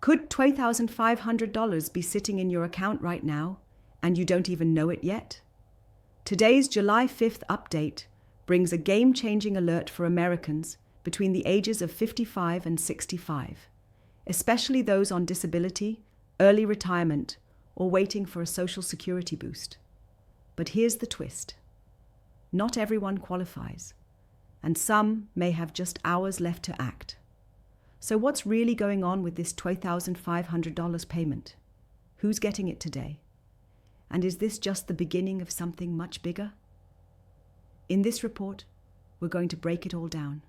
Could $12,500 be sitting in your account right now and you don't even know it yet? Today's July 5th update brings a game-changing alert for Americans between the ages of 55 and 65, especially those on disability, early retirement, or waiting for a Social Security boost. But here's the twist. Not everyone qualifies, and some may have just hours left to act. So what's really going on with this $12,500 payment? Who's getting it today? And is this just the beginning of something much bigger? In this report, we're going to break it all down,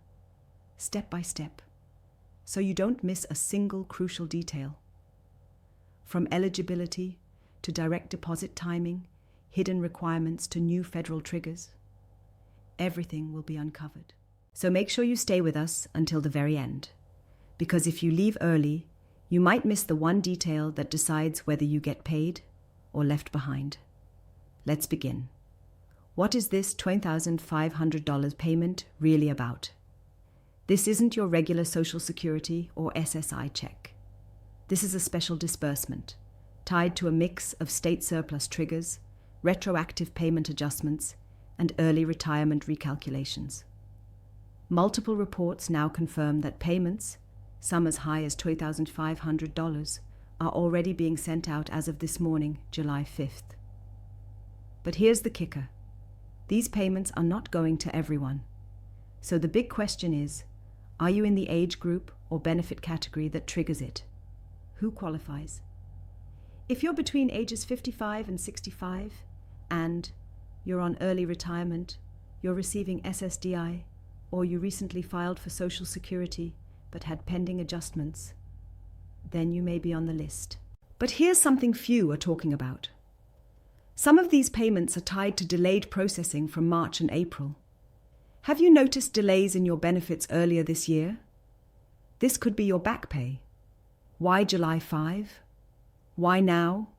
step by step, so you don't miss a single crucial detail. From eligibility to direct deposit timing, hidden requirements to new federal triggers, everything will be uncovered. So make sure you stay with us until the very end, because if you leave early, you might miss the one detail that decides whether you get paid or left behind. Let's begin. What is this $12,500 payment really about? This isn't your regular Social Security or SSI check. This is a special disbursement tied to a mix of state surplus triggers, retroactive payment adjustments, and early retirement recalculations. Multiple reports now confirm that payments, some as high as $12,500, are already being sent out as of this morning, July 5th. But here's the kicker. These payments are not going to everyone. So the big question is, are you in the age group or benefit category that triggers it? Who qualifies? If you're between ages 55 and 65, and you're on early retirement, you're receiving SSDI, or you recently filed for Social Security but had pending adjustments, then you may be on the list. But here's something few are talking about. Some of these payments are tied to delayed processing from March and April. Have you noticed delays in your benefits earlier this year? This could be your back pay. Why July 5? Why now?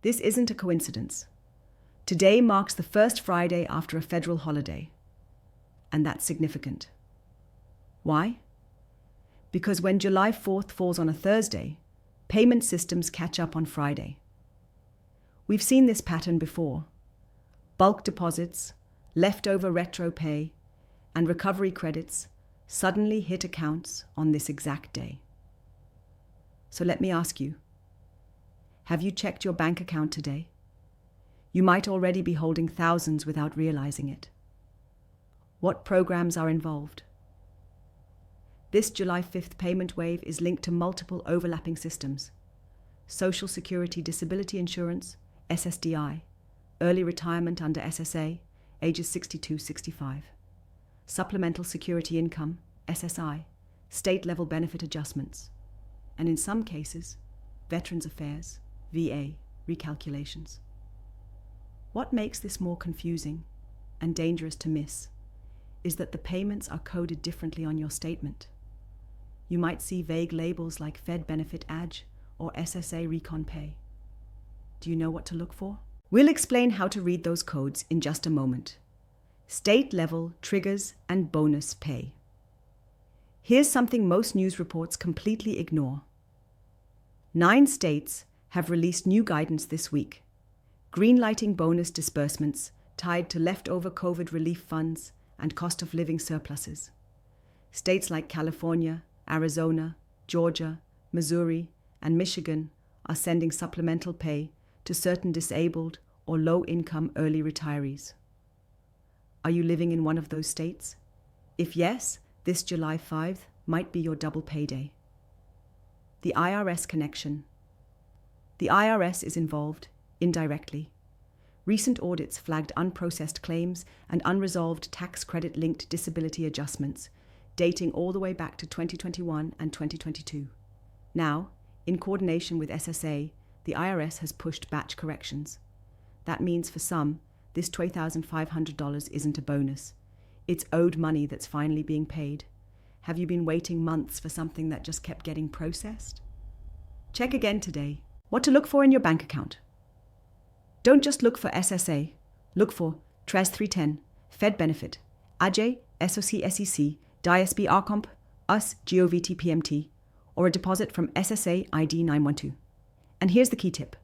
This isn't a coincidence. Today marks the first Friday after a federal holiday, and that's significant. Why? Because when July 4th falls on a Thursday, payment systems catch up on Friday. We've seen this pattern before. Bulk deposits, leftover retro pay, and recovery credits suddenly hit accounts on this exact day. So let me ask you, have you checked your bank account today? You might already be holding thousands without realizing it. What programs are involved? This July 5th payment wave is linked to multiple overlapping systems: Social Security Disability Insurance, SSDI, early retirement under SSA, ages 62-65, Supplemental Security Income, SSI, state-level benefit adjustments, and in some cases, Veterans Affairs, VA, recalculations. What makes this more confusing and dangerous to miss is that the payments are coded differently on your statement. You might see vague labels like Fed Benefit AG or SSA Recon Pay. Do you know what to look for? We'll explain how to read those codes in just a moment. State-level triggers and bonus pay. Here's something most news reports completely ignore. 9 states have released new guidance this week, greenlighting bonus disbursements tied to leftover COVID relief funds and cost of living surpluses. States like California, Arizona, Georgia, Missouri, and Michigan are sending supplemental pay to certain disabled or low-income early retirees. Are you living in one of those states? If yes, this July 5th might be your double payday. The IRS connection. The IRS is involved, indirectly. Recent audits flagged unprocessed claims and unresolved tax credit-linked disability adjustments, dating all the way back to 2021 and 2022. Now, in coordination with SSA, the IRS has pushed batch corrections. That means for some, this $12,500 isn't a bonus. It's owed money that's finally being paid. Have you been waiting months for something that just kept getting processed? Check again today. What to look for in your bank account. Don't just look for SSA. Look for TRES 310, Fed Benefit, AJ, SOC SEC, DISB RComp, US GOVT PMT, or a deposit from SSA ID 912. And here's the key tip.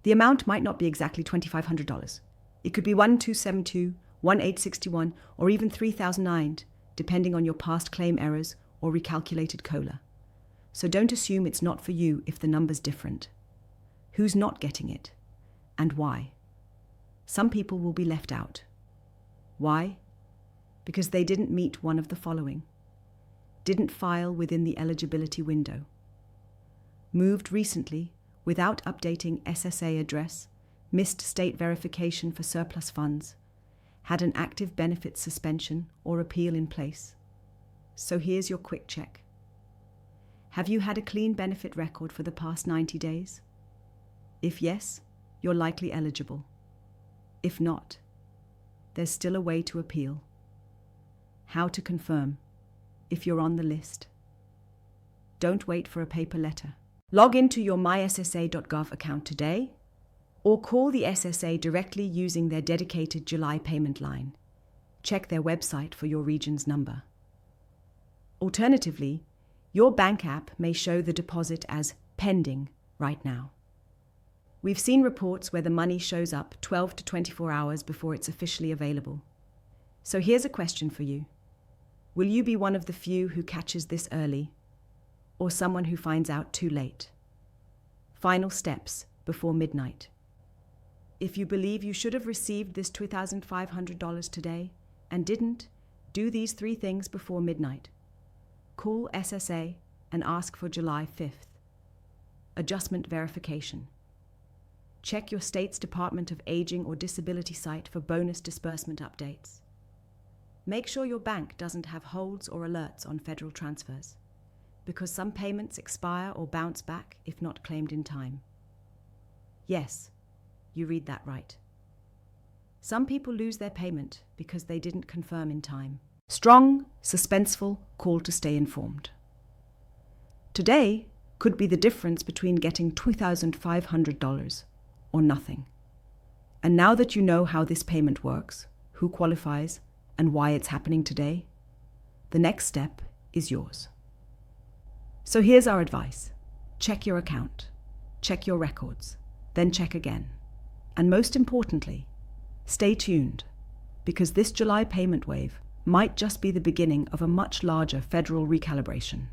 The amount might not be exactly $2,500. It could be 1,272, 1,861, or even 3,009, depending on your past claim errors or recalculated COLA. So don't assume it's not for you if the number's different. Who's not getting it? And why? Some people will be left out. Why? Because they didn't meet one of the following. Didn't file within the eligibility window. Moved recently without updating SSA address, missed state verification for surplus funds, had an active benefit suspension or appeal in place. So here's your quick check. Have you had a clean benefit record for the past 90 days? If yes, you're likely eligible. If not, there's still a way to appeal. How to confirm if you're on the list. Don't wait for a paper letter. Log into your myssa.gov account today or call the SSA directly using their dedicated July payment line. Check their website for your region's number. Alternatively, your bank app may show the deposit as pending right now. We've seen reports where the money shows up 12 to 24 hours before it's officially available. So here's a question for you. Will you be one of the few who catches this early, or someone who finds out too late? Final steps before midnight. If you believe you should have received this $2,500 today and didn't, do these 3 things before midnight. Call SSA and ask for July 5th. Adjustment verification. Check your state's Department of Aging or Disability site for bonus disbursement updates. Make sure your bank doesn't have holds or alerts on federal transfers, because some payments expire or bounce back if not claimed in time. Yes, you read that right. Some people lose their payment because they didn't confirm in time. Strong, suspenseful call to stay informed. Today could be the difference between getting $2,500 or nothing. And now that you know how this payment works, who qualifies, and why it's happening today, the next step is yours. So here's our advice. Check your account, check your records, then check again. And most importantly, stay tuned, because this July payment wave might just be the beginning of a much larger federal recalibration.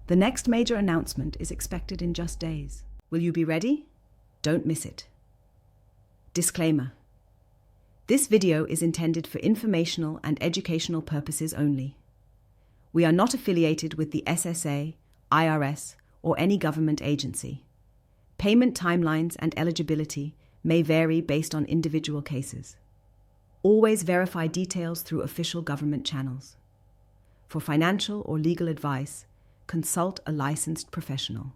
The next major announcement is expected in just days. Will you be ready? Don't miss it. Disclaimer. This video is intended for informational and educational purposes only. We are not affiliated with the SSA, IRS, or any government agency. Payment timelines and eligibility may vary based on individual cases. Always verify details through official government channels. For financial or legal advice, consult a licensed professional.